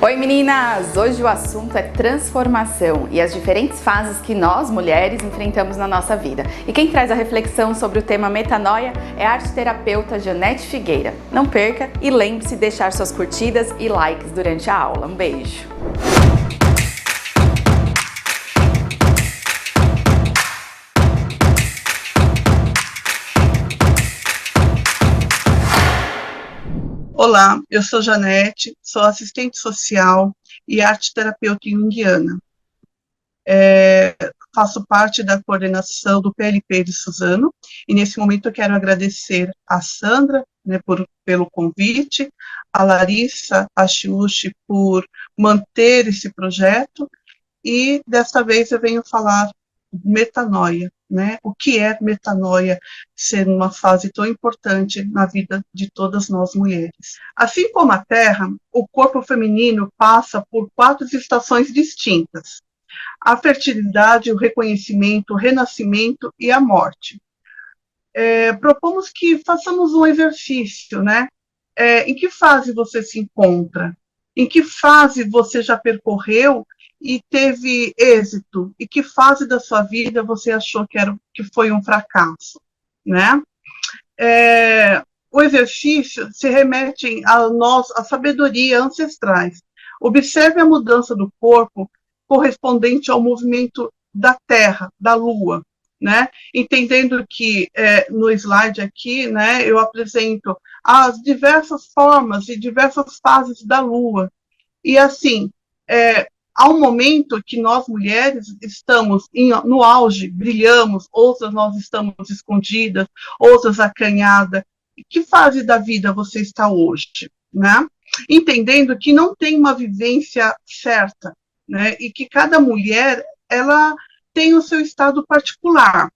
Oi meninas! Hoje o assunto é transformação e as diferentes fases que nós, mulheres, enfrentamos na nossa vida. E quem traz a reflexão sobre o tema metanoia é a arteterapeuta Janete Figueira. Não perca e lembre-se de deixar suas curtidas e likes durante a aula. Um beijo! Olá, eu sou Janete, sou assistente social e arteterapeuta junguiana. Faço parte da coordenação do PLP de Suzano e nesse momento eu quero agradecer a Sandra, né, pelo convite, a Larissa, a Chiuchi por manter esse projeto e desta vez eu venho falar metanoia, né? O que é metanoia ser uma fase tão importante na vida de todas nós mulheres? Assim como a Terra, o corpo feminino passa por 4 estações distintas: a fertilidade, o reconhecimento, o renascimento e a morte. Propomos que façamos um exercício, né? Em que fase você se encontra? Em que fase você já percorreu e teve êxito? E que fase da sua vida você achou que foi um fracasso, né? O exercício se remete à sabedoria ancestrais. Observe a mudança do corpo correspondente ao movimento da Terra, da Lua, né? Entendendo que no slide aqui, né, eu apresento as diversas formas e diversas fases da Lua. E assim, há um momento que nós mulheres estamos no auge, brilhamos, outras nós estamos escondidas, outras acanhadas. Que fase da vida você está hoje, né? Entendendo que não tem uma vivência certa, né? E que cada mulher, ela tem o seu estado particular.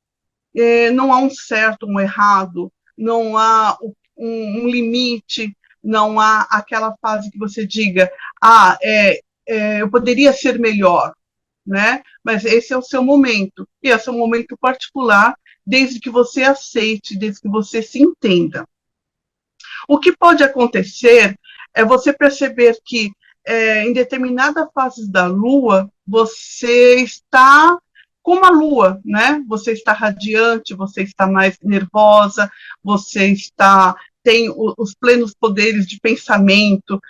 Não há um certo, um errado, não há um limite, não há aquela fase que você diga, eu poderia ser melhor, né? Mas esse é o seu momento, e é o seu momento particular, desde que você aceite, desde que você se entenda. O que pode acontecer é você perceber que em determinadas fases da Lua, você está como a Lua, né? Você está radiante, você está mais nervosa, você tem os plenos poderes de pensamento,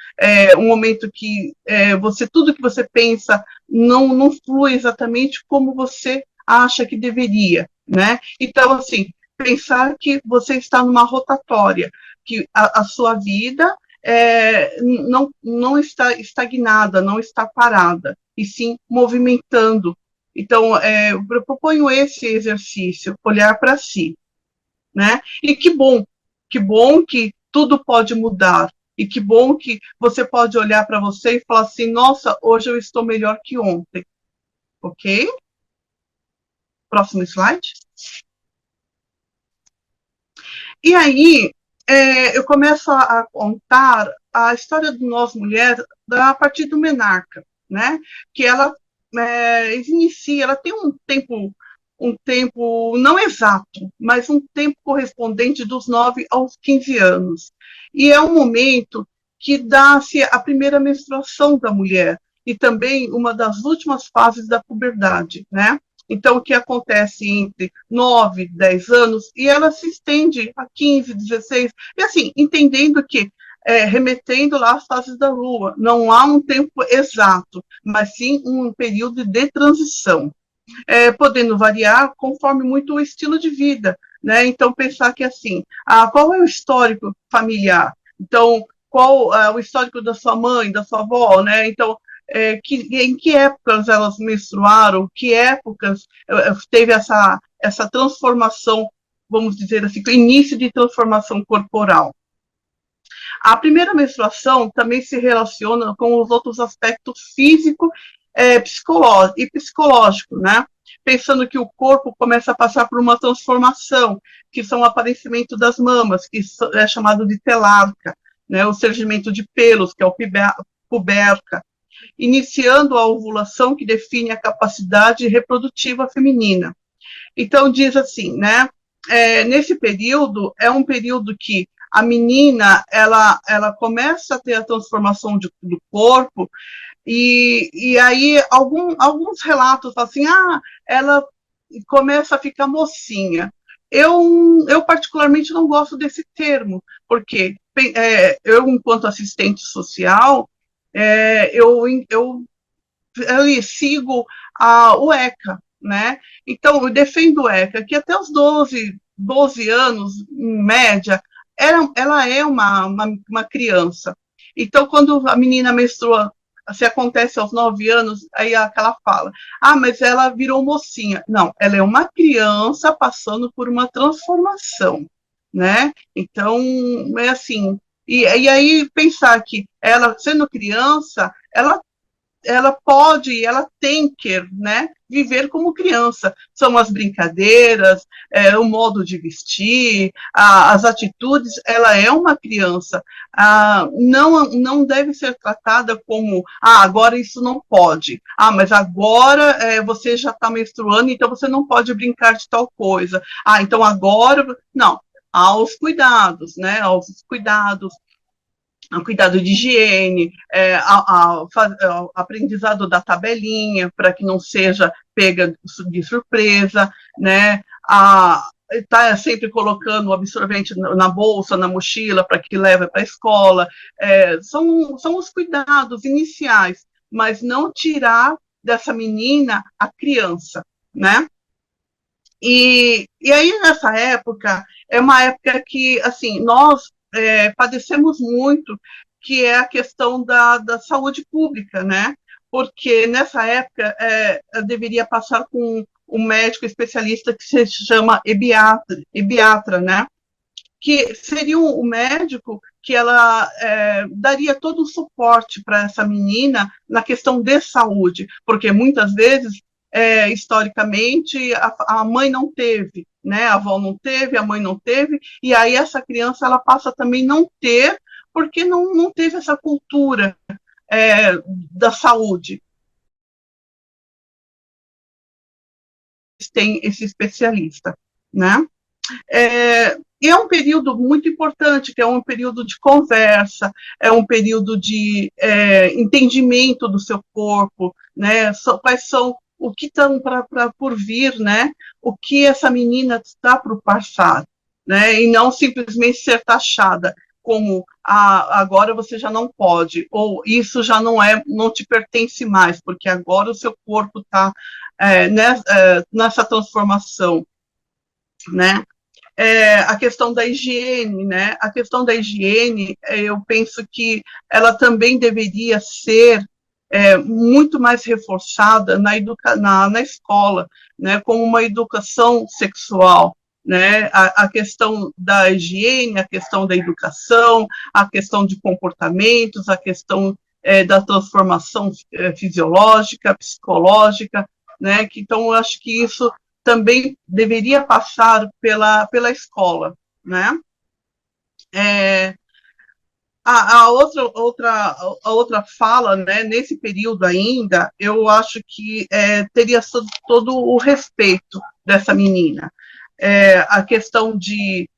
um momento que tudo que você pensa não flui exatamente como você acha que deveria, né? Então, assim, pensar que você está numa rotatória, que a sua vida não está estagnada, não está parada, e sim movimentando. Então, eu proponho esse exercício, olhar para si, né? E que bom que tudo pode mudar, e que bom que você pode olhar para você e falar assim, nossa, hoje eu estou melhor que ontem, ok? Próximo slide. E aí, eu começo a contar a história de nós mulheres a partir do menarca, né? Que ela inicia, ela tem um tempo não exato, mas um tempo correspondente dos 9 aos 15 anos. E é um momento que dá-se a primeira menstruação da mulher, e também uma das últimas fases da puberdade, né? Então, o que acontece entre 9, 10 anos, e ela se estende a 15, 16, e assim, entendendo que, remetendo lá às fases da Lua, não há um tempo exato, mas sim um período de transição, podendo variar conforme muito o estilo de vida, né? Então, pensar que, assim, qual é o histórico familiar? Então, qual é o histórico da sua mãe, da sua avó, né? Então, em que épocas elas menstruaram, que épocas teve essa transformação, vamos dizer assim, início de transformação corporal. A primeira menstruação também se relaciona com os outros aspectos físico e psicológico, né? Pensando que o corpo começa a passar por uma transformação, que são o aparecimento das mamas, que é chamado de telarca, né? O surgimento de pelos, que é o puberca, iniciando a ovulação, que define a capacidade reprodutiva feminina. Então, diz assim, né? Nesse período, é um período que a menina, ela começa a ter a transformação do corpo, e aí alguns relatos assim, ela começa a ficar mocinha. Eu particularmente não gosto desse termo, porque eu, enquanto assistente social, eu sigo o ECA, né? Então, eu defendo o ECA, que até os 12 anos, em média, ela é uma criança. Então, quando a menina menstrua, se acontece aos 9 anos, aí ela fala, mas ela virou mocinha. Não, ela é uma criança passando por uma transformação, né? Então, é assim, e aí pensar que ela, sendo criança, ela pode, ela tem que, né, viver como criança. São as brincadeiras, o modo de vestir, as atitudes. Ela é uma criança. Não deve ser tratada como, agora isso não pode. Mas agora você já está menstruando, então você não pode brincar de tal coisa. Então agora... Não, aos cuidados, né, aos cuidados, ao cuidado de higiene, ao aprendizado da tabelinha, para que não seja pega de surpresa, né? Está sempre colocando o absorvente na bolsa, na mochila, para que leve para a escola. São os cuidados iniciais, mas não tirar dessa menina a criança, né? E aí, nessa época, é uma época que, assim, nós padecemos muito, que é a questão da saúde pública, né? Porque nessa época eu deveria passar com um médico especialista que se chama ebiatra, né? Que seria o médico que ela daria todo o suporte para essa menina na questão de saúde, porque muitas vezes, historicamente, a mãe não teve, né? A avó não teve, a mãe não teve, e aí essa criança ela passa também não ter, porque não teve essa cultura da saúde. Tem esse especialista, né? E é um período muito importante, que é um período de conversa, é um período de entendimento do seu corpo, né? Quais são o que estão por vir, né? O que essa menina está para passar, né? E não simplesmente ser taxada como agora você já não pode, ou isso já não te pertence mais, porque agora o seu corpo está nessa transformação, né? A questão da higiene, né? A questão da higiene, eu penso que ela também deveria ser muito mais reforçada na escola, né? Como uma educação sexual, né? A questão da higiene, a questão da educação, a questão de comportamentos, a questão da transformação fisiológica, psicológica, né? Então, eu acho que isso também deveria passar pela escola, né? A outra fala, né, nesse período ainda, eu acho que teria todo o respeito dessa menina. A questão de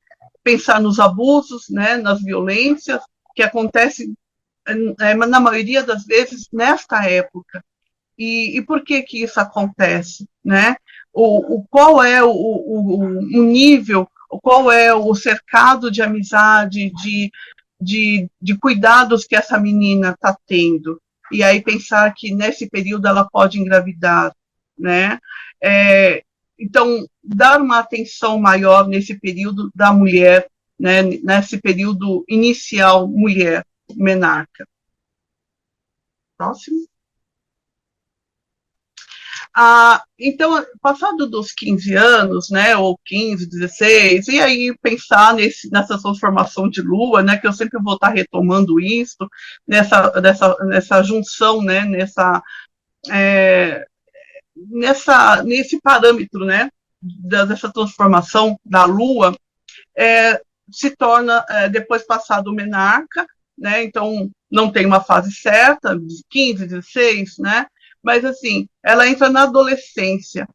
pensar nos abusos, né, nas violências que acontecem, na maioria das vezes, nesta época. E por que isso acontece, né? Qual é o nível, qual é o cercado de amizade, de cuidados que essa menina está tendo? E aí pensar que nesse período ela pode engravidar, né? Então, dar uma atenção maior nesse período da mulher, né? Nesse período inicial, mulher, menarca. Próximo. Então, passado dos 15 anos, né, ou 15, 16, e aí pensar nessa transformação de lua, né, que eu sempre vou estar retomando isso, nessa junção, né, nesse parâmetro, né, dessa transformação da lua, se torna, depois passado o menarca, né, então não tem uma fase certa, 15, 16, né, mas assim, ela entra na adolescência.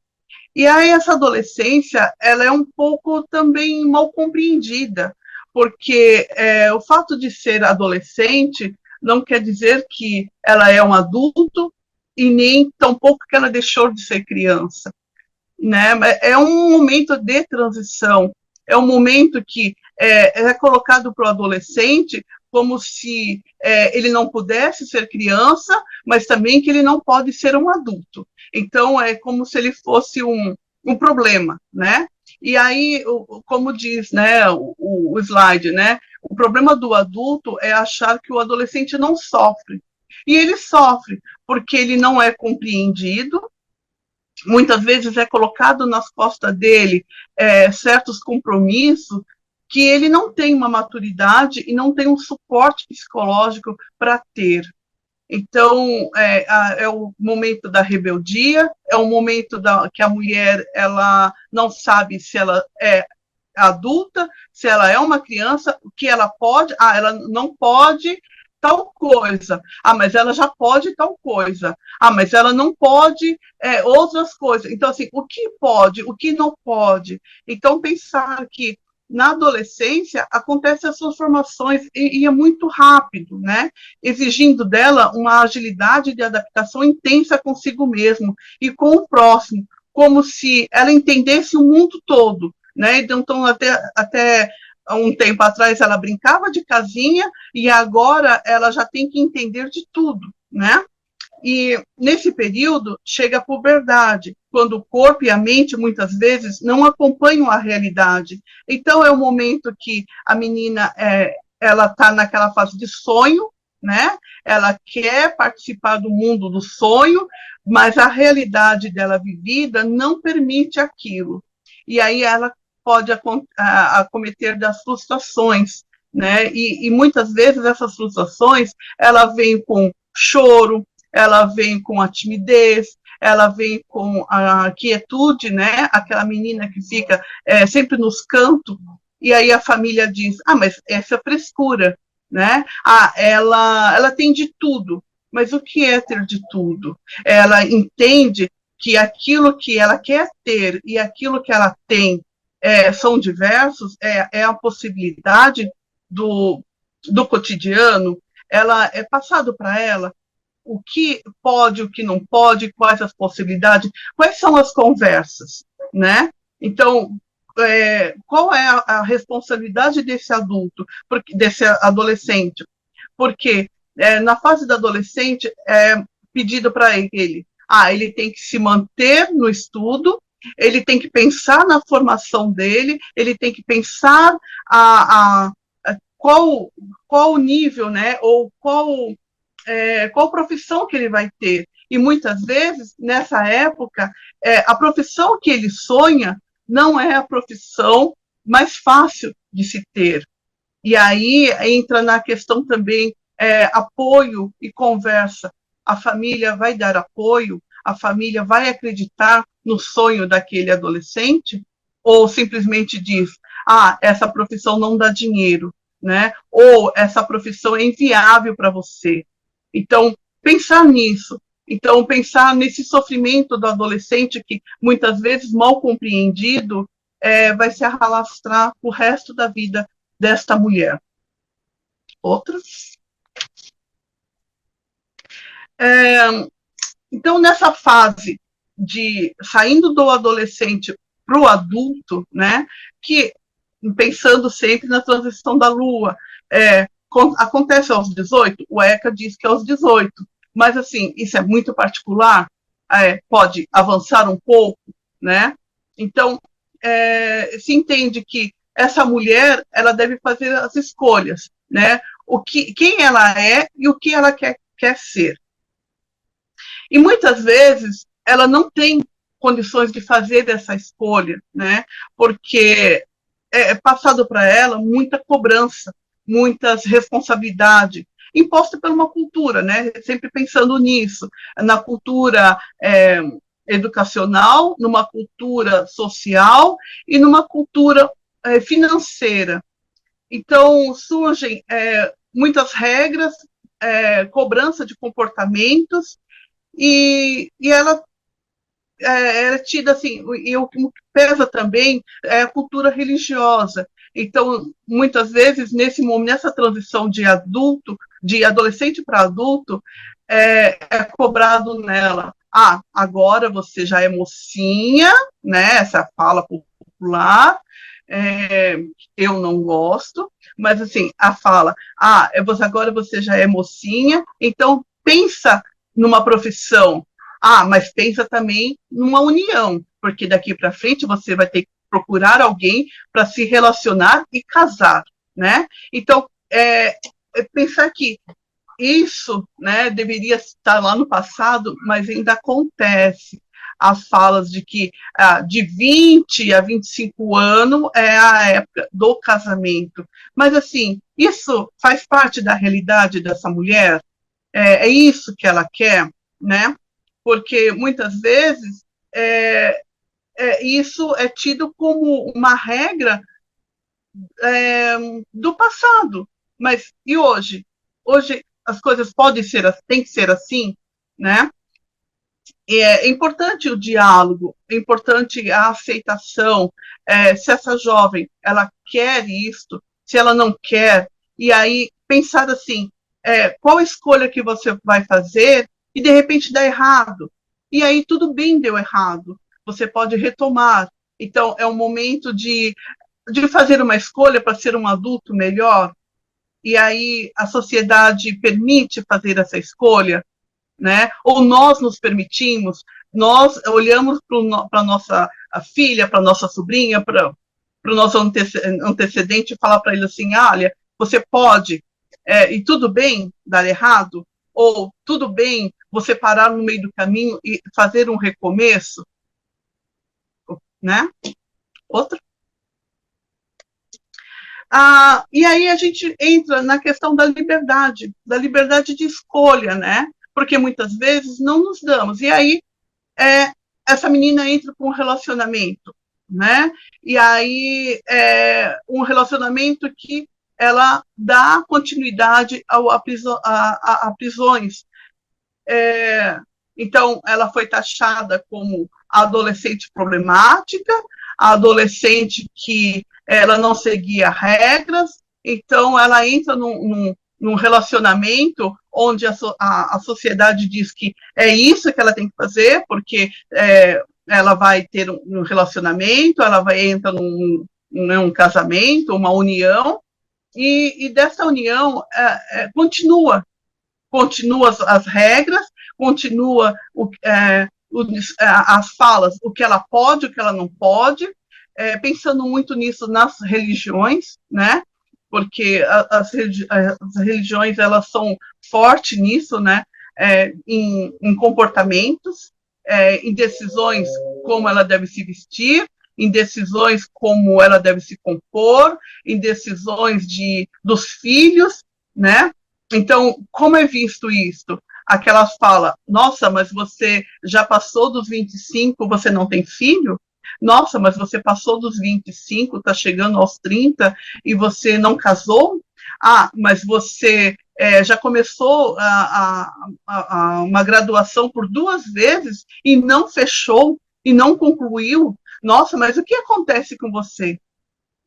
E aí essa adolescência, ela é um pouco também mal compreendida, porque o fato de ser adolescente não quer dizer que ela é um adulto e nem tampouco que ela deixou de ser criança, né? É um momento de transição, é um momento que é colocado para o adolescente como se ele não pudesse ser criança, mas também que ele não pode ser um adulto. Então, é como se ele fosse um problema, né? E aí, como diz, né, o slide, né, o problema do adulto é achar que o adolescente não sofre. E ele sofre porque ele não é compreendido, muitas vezes é colocado nas costas dele certos compromissos que ele não tem uma maturidade e não tem um suporte psicológico para ter. Então, é o momento da rebeldia, é o momento que a mulher ela não sabe se ela é adulta, se ela é uma criança, o que ela pode, ela não pode tal coisa, mas ela já pode tal coisa, mas ela não pode outras coisas. Então, assim, o que pode, o que não pode. Então, pensar que na adolescência acontecem as transformações e é muito rápido, né? Exigindo dela uma agilidade de adaptação intensa consigo mesmo e com o próximo, como se ela entendesse o mundo todo, né? Então, até um tempo atrás ela brincava de casinha e agora ela já tem que entender de tudo, né? E nesse período chega a puberdade, quando o corpo e a mente muitas vezes não acompanham a realidade. Então é o momento que a menina ela está naquela fase de sonho, né? Ela quer participar do mundo do sonho, mas a realidade dela vivida não permite aquilo. E aí ela pode acometer das frustrações, né? E muitas vezes essas frustrações ela vem com choro, ela vem com a timidez, ela vem com a quietude, né? Aquela menina que fica sempre nos cantos, e aí a família diz, mas essa é frescura, né? Ela tem de tudo, mas o que é ter de tudo? Ela entende que aquilo que ela quer ter e aquilo que ela tem são diversos, é a possibilidade do cotidiano, ela é passado para ela o que pode, o que não pode, quais as possibilidades, quais são as conversas, né? Então, qual é a responsabilidade desse adulto, desse adolescente? Porque na fase do adolescente é pedido para ele tem que se manter no estudo, ele tem que pensar na formação dele, ele tem que pensar qual o nível, né, ou qual profissão que ele vai ter. E muitas vezes, nessa época, a profissão que ele sonha não é a profissão mais fácil de se ter. E aí entra na questão também apoio e conversa. A família vai dar apoio, a família vai acreditar no sonho daquele adolescente, ou simplesmente diz, essa profissão não dá dinheiro, né? Ou essa profissão é inviável para você. Então, pensar nisso. Então, pensar nesse sofrimento do adolescente que, muitas vezes, mal compreendido, vai se arrastrar o resto da vida desta mulher. Outras? Então, nessa fase de saindo do adolescente para o adulto, né, que, pensando sempre na transição da Lua, acontece aos 18? O ECA diz que é aos 18, mas, assim, isso é muito particular, pode avançar um pouco, né? Então, se entende que essa mulher, ela deve fazer as escolhas, né? Quem ela é e o que ela quer ser. E, muitas vezes, ela não tem condições de fazer essa escolha, né? Porque é passado para ela muita cobrança, muitas responsabilidades, imposta por uma cultura, né? Sempre pensando nisso, na cultura educacional, numa cultura social e numa cultura financeira. Então, surgem muitas regras, cobrança de comportamentos, e ela é tida assim, e o que pesa também é a cultura religiosa, Então, muitas vezes, nesse momento, nessa transição de adulto, de adolescente para adulto, é cobrado nela. Ah, agora você já é mocinha, né? Essa fala popular, eu não gosto, mas assim, a fala, agora você já é mocinha, então pensa numa profissão. Ah, mas pensa também numa união, porque daqui para frente você vai ter que procurar alguém para se relacionar e casar, né? Então, pensar que isso, né, deveria estar lá no passado, mas ainda acontece. As falas de que de 20 a 25 anos é a época do casamento. Mas, assim, isso faz parte da realidade dessa mulher? É isso que ela quer, né? Porque, muitas vezes, isso é tido como uma regra do passado. Mas e hoje? Hoje as coisas podem ser, tem que ser assim, né? E é importante o diálogo, é importante a aceitação. Se essa jovem ela quer isto, se ela não quer, e aí pensar assim, qual a escolha que você vai fazer e de repente dá errado. E aí tudo bem, deu errado. Você pode retomar. Então é um momento de fazer uma escolha para ser um adulto melhor, e aí a sociedade permite fazer essa escolha, né? Ou nós nos permitimos, nós olhamos para a nossa filha, para a nossa sobrinha, para o nosso antecedente e falar para ele assim, olha, você pode, e tudo bem dar errado, ou tudo bem você parar no meio do caminho e fazer um recomeço, né? Outro? E aí a gente entra na questão da liberdade de escolha, né? Porque muitas vezes não nos damos. E aí essa menina entra com um relacionamento, né? E aí um relacionamento que ela dá continuidade a prisões. Então, ela foi taxada como a adolescente problemática, a adolescente que ela não seguia regras, então ela entra num relacionamento onde a sociedade diz que é isso que ela tem que fazer, porque ela vai ter um relacionamento, ela vai entrar num casamento, uma união, e dessa união continua as regras, continua as falas, o que ela pode, o que ela não pode, pensando muito nisso nas religiões, né? Porque as religiões elas são fortes nisso, né? Em comportamentos, em decisões como ela deve se vestir, em decisões como ela deve se compor, em decisões dos filhos, né? Então, como é visto isso? Aquelas falam, nossa, mas você já passou dos 25, você não tem filho? Nossa, mas você passou dos 25, está chegando aos 30 e você não casou? Mas você já começou uma graduação por 2 vezes e não fechou, e não concluiu? Nossa, mas o que acontece com você?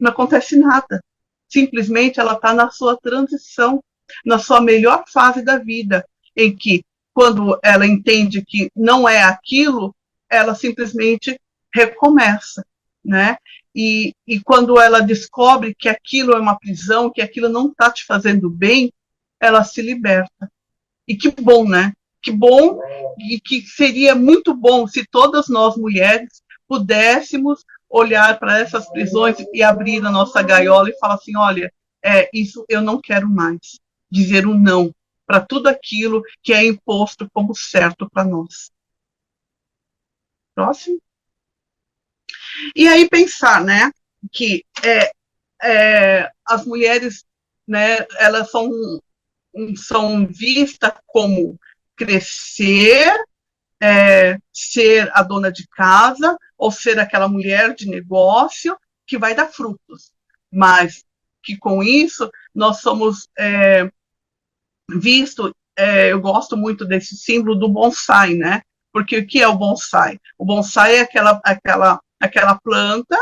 Não acontece nada. Simplesmente ela está na sua transição, na sua melhor fase da vida, em que, quando ela entende que não é aquilo, ela simplesmente recomeça, né? E quando ela descobre que aquilo é uma prisão, que aquilo não está te fazendo bem, ela se liberta. E que bom, né? Que bom, e que seria muito bom se todas nós mulheres pudéssemos olhar para essas prisões e abrir a nossa gaiola e falar assim, olha, isso eu não quero mais. Dizer um não para tudo aquilo que é imposto como certo para nós. Próximo. E aí pensar, né, que as mulheres, né, elas são vistas como crescer, ser a dona de casa, ou ser aquela mulher de negócio que vai dar frutos, mas que com isso nós somos vistos, eu gosto muito desse símbolo do bonsai, né? Porque o que é o bonsai? O bonsai é aquela planta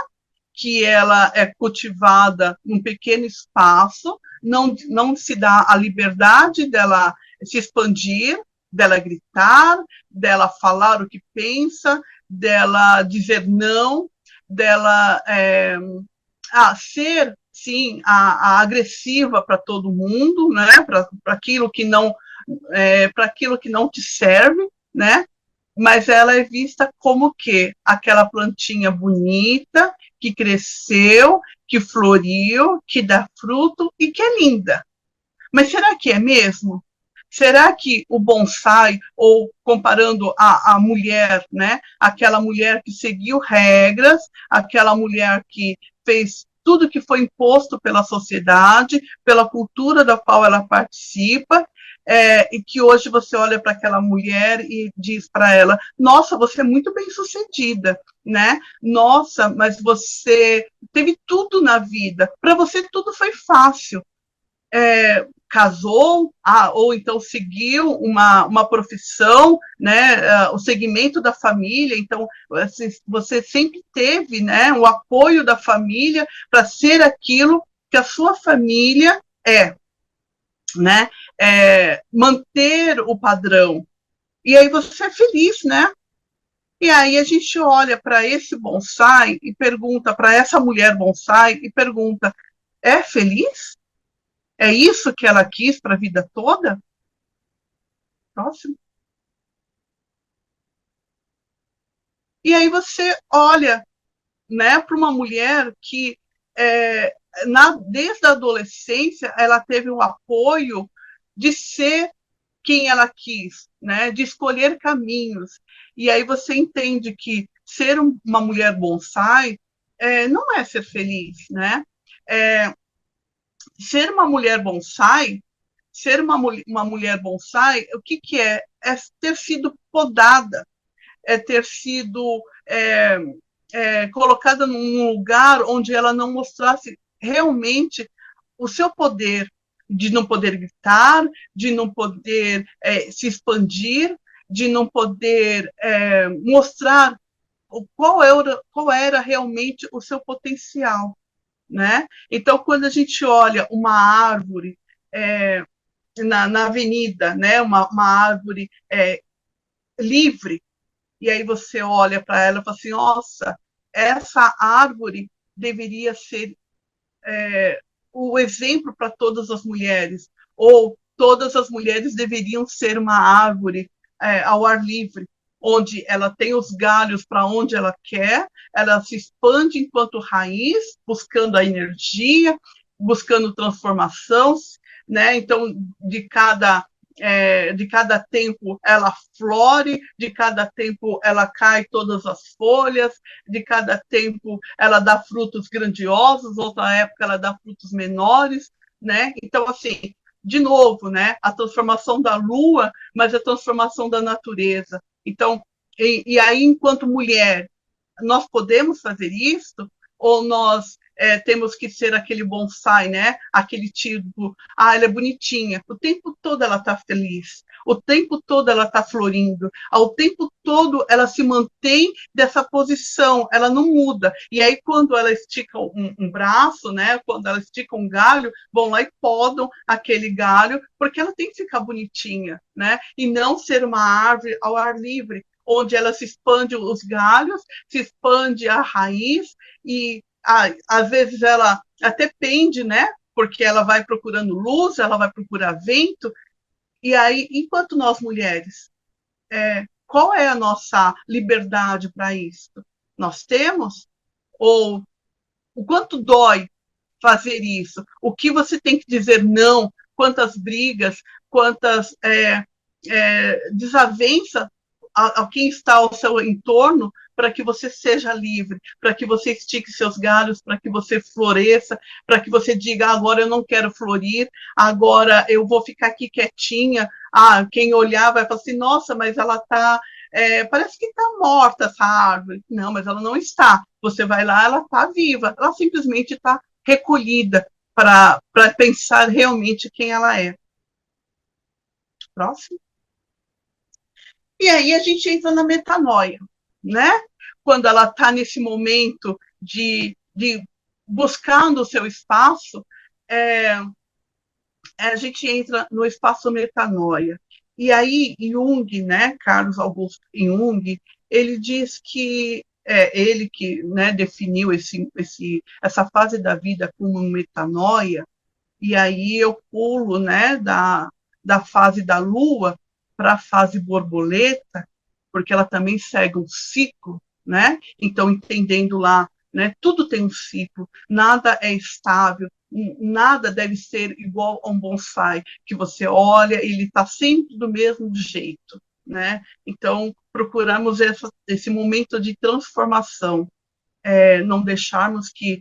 que ela é cultivada num pequeno espaço, não se dá a liberdade dela se expandir, dela gritar, dela falar o que pensa, dela dizer não, dela ser, sim, a agressiva para todo mundo, né? Para aquilo que não para aquilo que não te serve, né? Mas ela é vista como que aquela plantinha bonita que cresceu, que floriu, que dá fruto e que é linda. Mas será que é mesmo? Será que o bonsai, ou comparando a mulher, né, aquela mulher que seguiu regras, aquela mulher que fez tudo que foi imposto pela sociedade, pela cultura da qual ela participa, e que hoje você olha para aquela mulher e diz para ela: nossa, você é muito bem sucedida, né? Nossa, mas você teve tudo na vida, para você tudo foi fácil. Casou, ou então seguiu uma profissão, né, o segmento da família, então assim, você sempre teve, né, o apoio da família para ser aquilo que a sua família é, né, manter o padrão, e aí você é feliz, né? E aí a gente olha para esse bonsai e pergunta, para essa mulher bonsai, e pergunta: é feliz? É isso que ela quis para a vida toda? Próximo. E aí você olha, né, para uma mulher que desde a adolescência ela teve o apoio de ser quem ela quis, né, de escolher caminhos. E aí você entende que ser uma mulher bonsai não é ser feliz, né? É, ser uma mulher bonsai, uma mulher bonsai, o que, que é? É ter sido podada, é ter sido colocada num lugar onde ela não mostrasse realmente o seu poder, de não poder gritar, de não poder se expandir, de não poder mostrar qual era realmente o seu potencial, né? Então, quando a gente olha uma árvore na avenida, né? Uma árvore livre, e aí você olha para ela e fala assim: nossa, essa árvore deveria ser o exemplo para todas as mulheres, ou todas as mulheres deveriam ser uma árvore ao ar livre, onde ela tem os galhos para onde ela quer, ela se expande enquanto raiz, buscando a energia, buscando transformação, né? Então, de cada tempo ela flore, de cada tempo ela cai todas as folhas, de cada tempo ela dá frutos grandiosos, outra época ela dá frutos menores, né? Então, assim, de novo, né? A transformação da lua, mas a transformação da natureza. Então, e aí, enquanto mulher, nós podemos fazer isso? Ou nós temos que ser aquele bonsai, né? Aquele tipo, ela é bonitinha, o tempo todo ela está feliz, o tempo todo ela está florindo, ao tempo todo ela se mantém dessa posição, ela não muda. E aí, quando ela estica um braço, né? Quando ela estica um galho, vão lá e podam aquele galho, porque ela tem que ficar bonitinha, né? E não ser uma árvore ao ar livre, onde ela se expande os galhos, se expande a raiz e às vezes ela até pende, né? Porque ela vai procurando luz, ela vai procurar vento, e aí, enquanto nós mulheres, qual é a nossa liberdade para isso? Nós temos? Ou o quanto dói fazer isso? O que você tem que dizer não? Quantas brigas, quantas desavenças a quem está ao seu entorno para que você seja livre, para que você estique seus galhos, para que você floresça, para que você diga: agora eu não quero florir, agora eu vou ficar aqui quietinha. Quem olhar vai falar assim: nossa, mas ela está parece que está morta essa árvore. Não, mas ela não está. Você vai lá, ela está viva, ela simplesmente está recolhida para pensar realmente quem ela é. Próximo. E aí a gente entra na metanoia, né? Quando ela está nesse momento de de buscando o seu espaço, a gente entra no espaço metanoia. E aí, Jung, né, Carlos Augusto Jung, ele diz que ele que, né, definiu essa fase da vida como metanoia, e aí eu pulo, né, da fase da lua para a fase borboleta, porque ela também segue um ciclo, né? Então, entendendo lá, né, tudo tem um ciclo, nada é estável, nada deve ser igual a um bonsai, que você olha e ele está sempre do mesmo jeito, né? Então, procuramos esse momento de transformação, não deixarmos que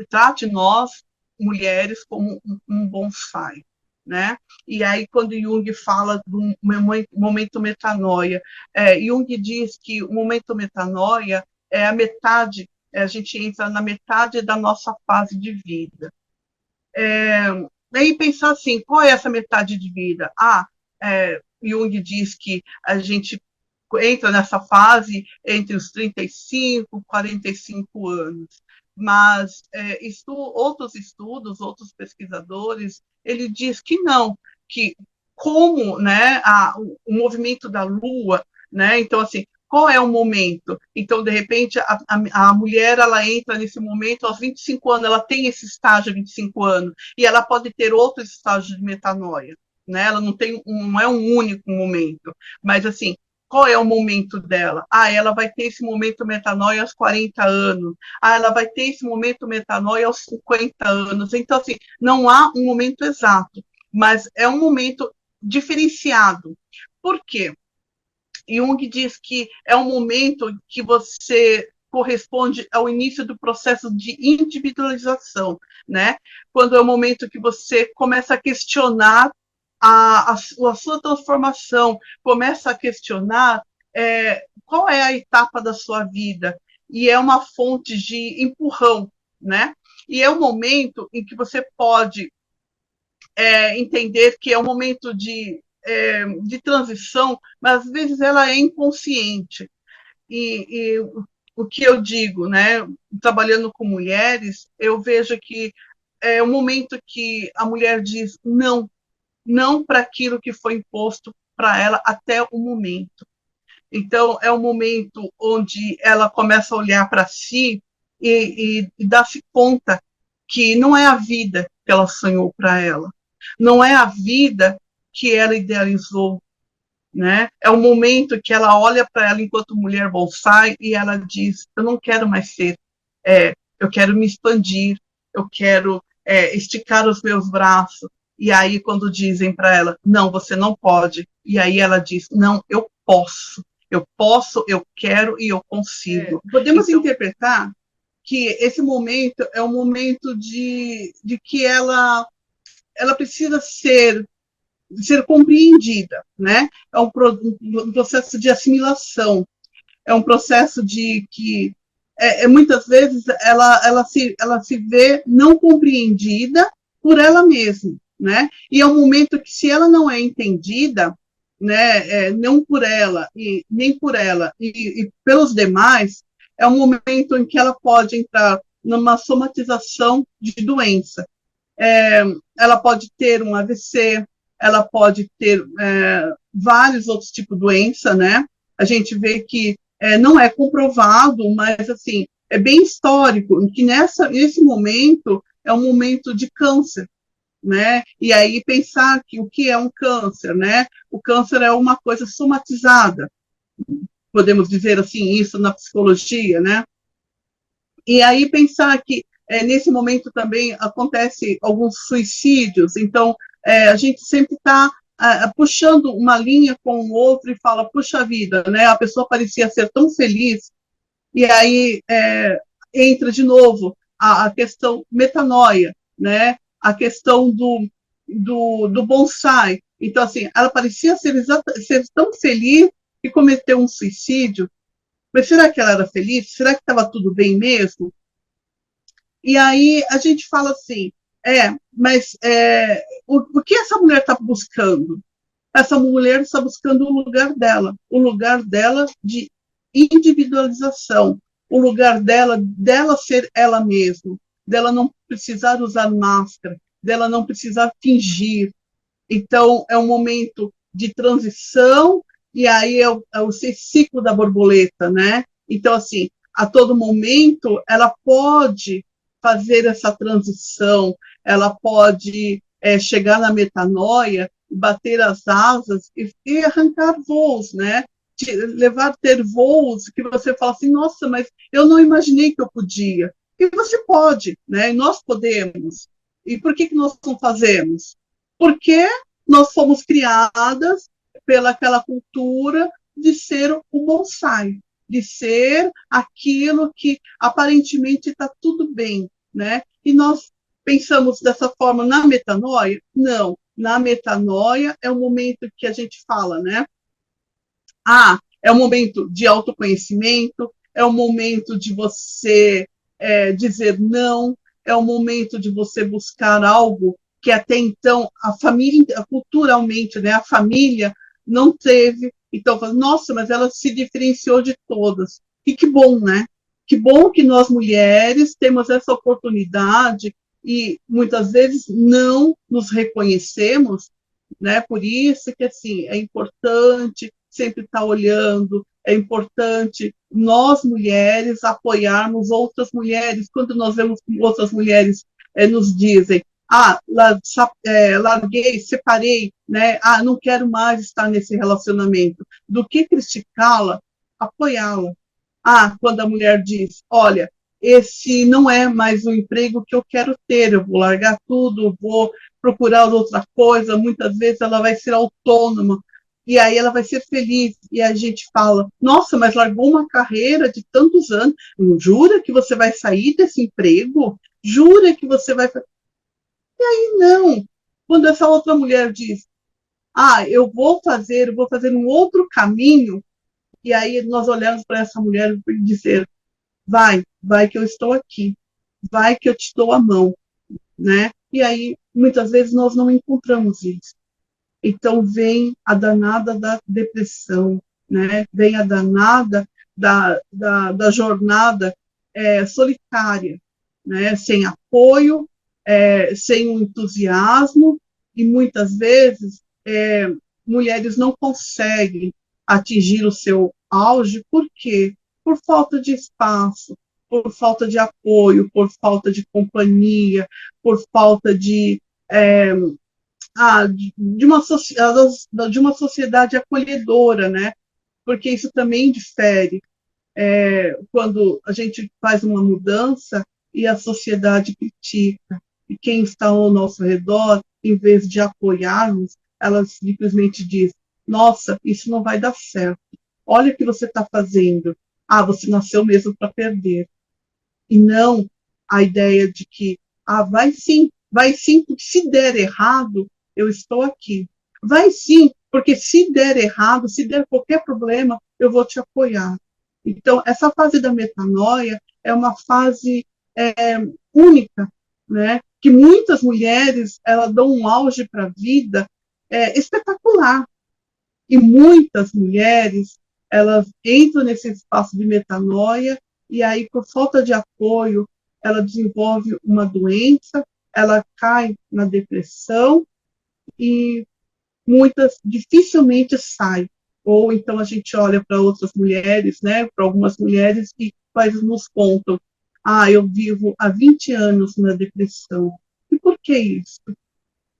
trate nós, mulheres, como um bonsai, né? E aí, quando Jung fala do momento metanoia, Jung diz que o momento metanoia é a metade, a gente entra na metade da nossa fase de vida. Aí pensar assim, qual é essa metade de vida? Jung diz que a gente entra nessa fase entre os 35 e 45 anos. Mas outros estudos, outros pesquisadores, ele diz que não, que como, né, o movimento da Lua, né, então assim, qual é o momento? Então, de repente, a mulher, ela entra nesse momento aos 25 anos, ela tem esse estágio a 25 anos, e ela pode ter outros estágios de metanoia, né? Ela não é um único momento, mas assim, qual é o momento dela? Ela vai ter esse momento metanoia aos 40 anos. Ela vai ter esse momento metanoia aos 50 anos. Então, assim, não há um momento exato, mas é um momento diferenciado. Por quê? Jung diz que é um momento que você corresponde ao início do processo de individualização, né? Quando é o momento que você começa a questionar a sua transformação, começa a questionar qual é a etapa da sua vida, e é uma fonte de empurrão, né? E é um momento em que você pode entender que é um momento de transição, mas às vezes ela é inconsciente. E o que eu digo, né, trabalhando com mulheres, eu vejo que é o momento que a mulher diz não, não para aquilo que foi imposto para ela até o momento. Então, é um momento onde ela começa a olhar para si e dar-se conta que não é a vida que ela sonhou para ela, não é a vida que ela idealizou, né? É um momento que ela olha para ela enquanto mulher bonsai e ela diz: eu não quero mais ser, eu quero me expandir, eu quero esticar os meus braços. E aí, quando dizem para ela: não, você não pode, e aí ela diz: não, eu posso, eu quero e eu consigo. Podemos então interpretar que esse momento é um momento de que ela precisa ser compreendida, né? É um processo de assimilação, é um processo de que muitas vezes ela se vê não compreendida por ela mesma, né? E é um momento que, se ela não é entendida, né, não por ela e nem por ela e pelos demais, é um momento em que ela pode entrar numa somatização de doença. Ela pode ter um AVC, ela pode ter vários outros tipos de doença, né? A gente vê que não é comprovado, mas assim é bem histórico que nesse momento é um momento de câncer, né? E aí pensar que o que é um câncer, né? O câncer é uma coisa somatizada, podemos dizer assim isso na psicologia, né? E aí pensar que nesse momento também acontece alguns suicídios, então a gente sempre está puxando uma linha com o outro e fala, puxa vida, né? A pessoa parecia ser tão feliz, e aí entra de novo a questão metanoia, né? A questão do bonsai. Então, assim, ela parecia ser tão feliz que cometeu um suicídio, mas será que ela era feliz? Será que estava tudo bem mesmo? E aí a gente fala assim, mas o que essa mulher está buscando? Essa mulher está buscando o lugar dela de individualização, o lugar dela ser ela mesma, dela não precisar usar máscara, dela não precisar fingir. Então, é um momento de transição, e aí é o ciclo da borboleta, né? Então, assim, a todo momento, ela pode fazer essa transição, ela pode chegar na metanoia, bater as asas e arrancar voos, né? Levar a ter voos que você fala assim, nossa, mas eu não imaginei que eu podia. E você pode, né? E nós podemos. E por que nós não fazemos? Porque nós fomos criadas pela aquela cultura de ser o bonsai, de ser aquilo que aparentemente está tudo bem, né? E nós pensamos dessa forma na metanoia? Não. Na metanoia é o momento que a gente fala, né? É um momento de autoconhecimento, é um momento de você dizer não, é um momento de você buscar algo que até então a família, culturalmente, né, a família não teve. Então, nossa, mas ela se diferenciou de todas. E que bom, né? Que bom que nós mulheres temos essa oportunidade e muitas vezes não nos reconhecemos, né? Por isso que assim é importante sempre estar olhando, é importante nós mulheres apoiarmos outras mulheres quando nós vemos que outras mulheres nos dizem larguei, separei, né? Não quero mais estar nesse relacionamento. Do que criticá-la, apoiá-la. Quando a mulher diz, olha, esse não é mais o emprego que eu quero ter, eu vou largar tudo, vou procurar outra coisa, muitas vezes ela vai ser autônoma, e aí ela vai ser feliz, e a gente fala, nossa, mas largou uma carreira de tantos anos, jura que você vai sair desse emprego? Jura que você vai... E aí não, quando essa outra mulher diz, eu vou fazer um outro caminho, e aí nós olhamos para essa mulher e dizer, vai que eu estou aqui, vai que eu te dou a mão, né? E aí, muitas vezes, nós não encontramos isso. Então, vem a danada da depressão, né? Vem a danada da jornada solitária, né? Sem apoio, sem um entusiasmo, e muitas vezes mulheres não conseguem atingir o seu auge, por quê? Por falta de espaço, por falta de apoio, por falta de companhia, por falta de uma sociedade acolhedora, né? Porque isso também difere quando a gente faz uma mudança e a sociedade critica, e quem está ao nosso redor, em vez de apoiarmos, ela simplesmente diz, nossa, isso não vai dar certo, olha o que você está fazendo, você nasceu mesmo para perder. E não a ideia de que, vai sim, porque se der errado, eu estou aqui. Vai sim, porque se der errado, se der qualquer problema, eu vou te apoiar. Então, essa fase da metanoia é uma fase única, né? Que muitas mulheres elas dão um auge para a vida espetacular. E muitas mulheres elas entram nesse espaço de metanoia e aí, por falta de apoio, ela desenvolve uma doença, ela cai na depressão e muitas dificilmente saem. Ou então a gente olha para outras mulheres, né, para algumas mulheres e nos contam, eu vivo há 20 anos na depressão. E por que isso?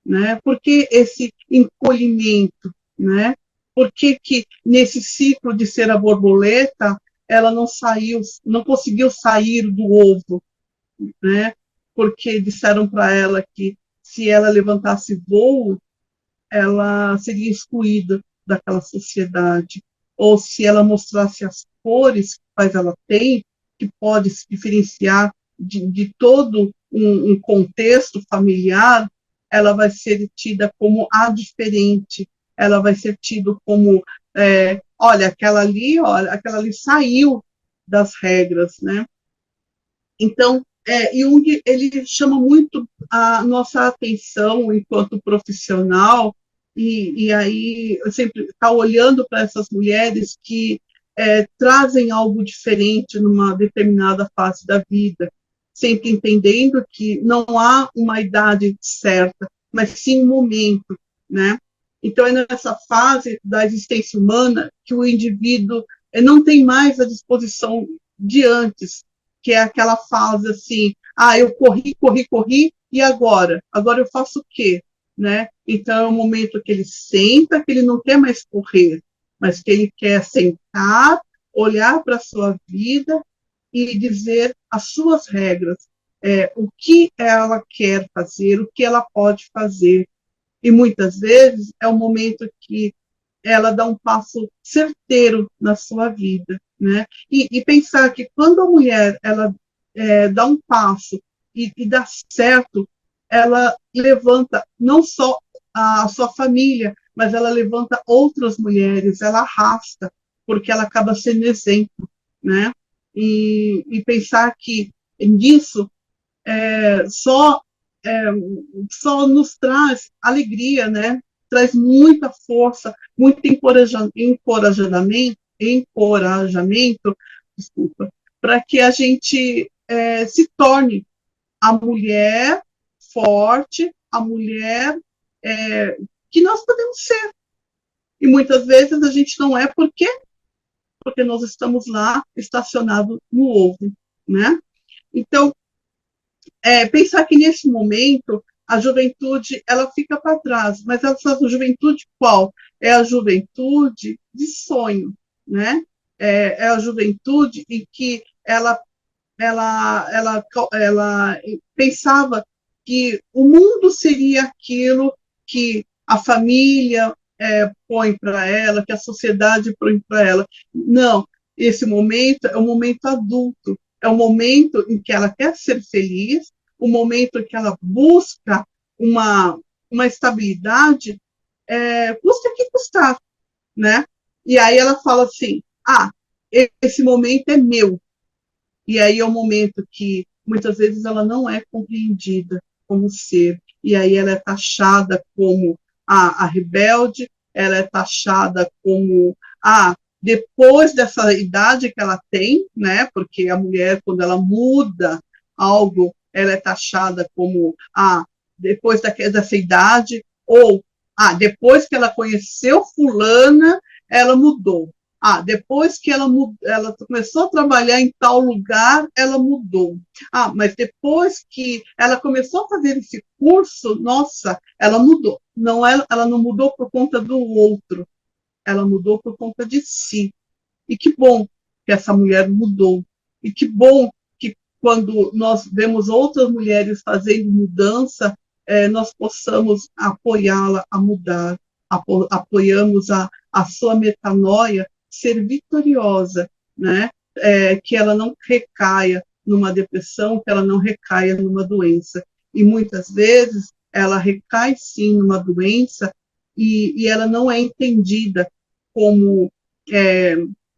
Né? Por que esse encolhimento? Né? Por que nesse ciclo de ser a borboleta, ela não conseguiu sair do ovo? Né? Porque disseram para ela que se ela levantasse voo, ela seria excluída daquela sociedade. Ou se ela mostrasse as cores que ela tem, que pode se diferenciar de todo um contexto familiar, ela vai ser tida como a diferente, ela vai ser tida como, olha, aquela ali saiu das regras, né? Então, Jung, ele chama muito a nossa atenção enquanto profissional, e aí eu sempre está olhando para essas mulheres que trazem algo diferente numa determinada fase da vida, sempre entendendo que não há uma idade certa, mas sim um momento, né? Então, é nessa fase da existência humana que o indivíduo não tem mais a disposição de antes, que é aquela fase assim, eu corri, corri, corri, e agora? Agora eu faço o quê? Né? Então, é um momento que ele senta, que ele não quer mais correr, mas que ele quer sentar, olhar para a sua vida e dizer as suas regras, o que ela quer fazer, o que ela pode fazer. E muitas vezes é o momento que ela dá um passo certeiro na sua vida, né? E pensar que quando a mulher ela dá um passo e dá certo, ela levanta não só a sua família, mas ela levanta outras mulheres, ela arrasta, porque ela acaba sendo exemplo, né? E pensar que nisso é, só é, só nos traz alegria, né? Traz muita força, muito encorajamento, desculpa, para que a gente se torne a mulher forte, a mulher que nós podemos ser. E muitas vezes a gente não é porque nós estamos lá estacionados no ovo, né? Então, pensar que nesse momento a juventude ela fica para trás, mas essa juventude qual? É a juventude de sonho, né? É a juventude em que ela pensava que o mundo seria aquilo que a família põe para ela, que a sociedade põe para ela. Não, esse momento é um momento adulto, é um momento em que ela quer ser feliz, o momento em que ela busca uma estabilidade, custa o que custar, né? E aí ela fala assim, esse momento é meu, e aí é um momento que muitas vezes ela não é compreendida como ser, e aí ela é taxada como a rebelde, ela é taxada como depois dessa idade que ela tem, né? Porque a mulher, quando ela muda algo, ela é taxada como depois dessa idade, ou depois que ela conheceu fulana, ela mudou. Depois que ela começou a trabalhar em tal lugar, ela mudou. Mas depois que ela começou a fazer esse curso, nossa, ela mudou. Não, ela não mudou por conta do outro, ela mudou por conta de si. E que bom que essa mulher mudou. E que bom que quando nós vemos outras mulheres fazendo mudança, nós possamos apoiá-la a mudar, apoiamos a sua metanoia ser vitoriosa, né? Que ela não recaia numa depressão, que ela não recaia numa doença. E muitas vezes ela recai sim numa doença e ela não é entendida como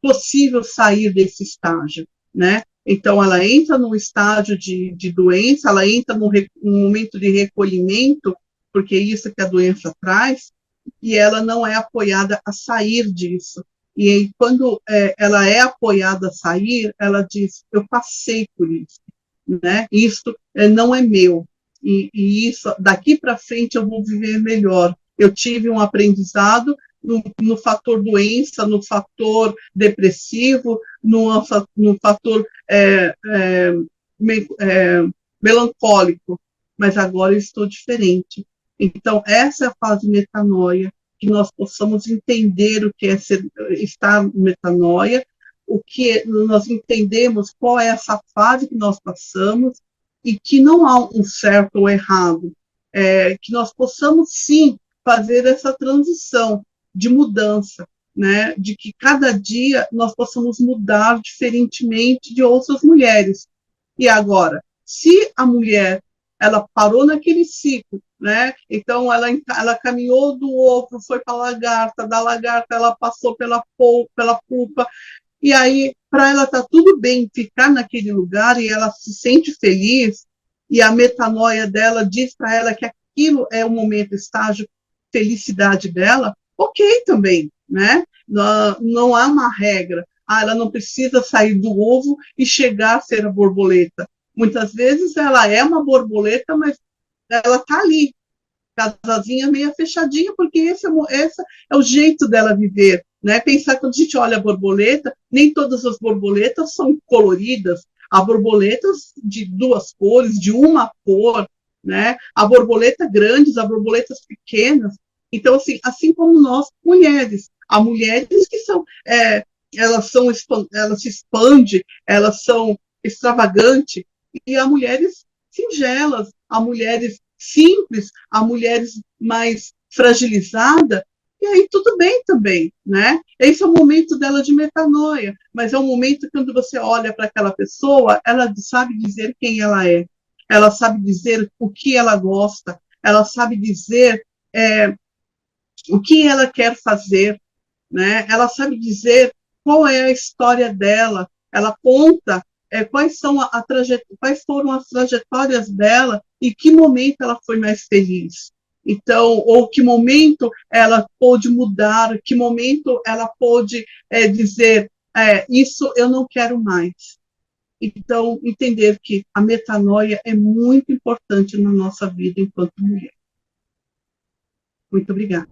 possível sair desse estágio, né? Então, ela entra num estágio de doença, ela entra num momento de recolhimento, porque é isso que a doença traz, e ela não é apoiada a sair disso. E aí, quando ela é apoiada a sair, ela diz, eu passei por isso, né? Isso não é meu, e isso, daqui para frente eu vou viver melhor. Eu tive um aprendizado no fator doença, no fator depressivo, no fator melancólico, mas agora eu estou diferente. Então, essa é a fase de metanoia, que nós possamos entender o que é estar em metanoia, o que nós entendemos qual é essa fase que nós passamos e que não há um certo ou errado, que nós possamos sim fazer essa transição de mudança, né? De que cada dia nós possamos mudar diferentemente de outras mulheres. E agora, se a mulher ela parou naquele ciclo, né? Então ela caminhou do ovo, foi para a lagarta, da lagarta ela passou pela pupa, e aí para ela tá tudo bem ficar naquele lugar e ela se sente feliz, e a metanoia dela diz para ela que aquilo é o momento, estágio, felicidade dela, ok também, né? Não há uma regra, ela não precisa sair do ovo e chegar a ser a borboleta. Muitas vezes ela é uma borboleta, mas ela está ali, casazinha meio fechadinha, porque esse é o jeito dela viver, né? Pensar que quando a gente olha a borboleta, nem todas as borboletas são coloridas, há borboletas de duas cores, de uma cor, né? Há borboletas grandes, há borboletas pequenas. Então, assim como nós, mulheres, há mulheres que são, elas se expandem, elas são extravagantes, e há mulheres singelas, há mulheres simples, há mulheres mais fragilizadas, e aí tudo bem também, né? Esse é o momento dela de metanoia, mas é um momento quando você olha para aquela pessoa, ela sabe dizer quem ela sabe dizer o que ela gosta, ela sabe dizer o que ela quer fazer, né? Ela sabe dizer qual é a história dela, ela conta quais foram as trajetórias dela e que momento ela foi mais feliz. Então, ou que momento ela pôde mudar, que momento ela pôde dizer, isso eu não quero mais. Então, entender que a metanoia é muito importante na nossa vida enquanto mulher. Muito obrigada.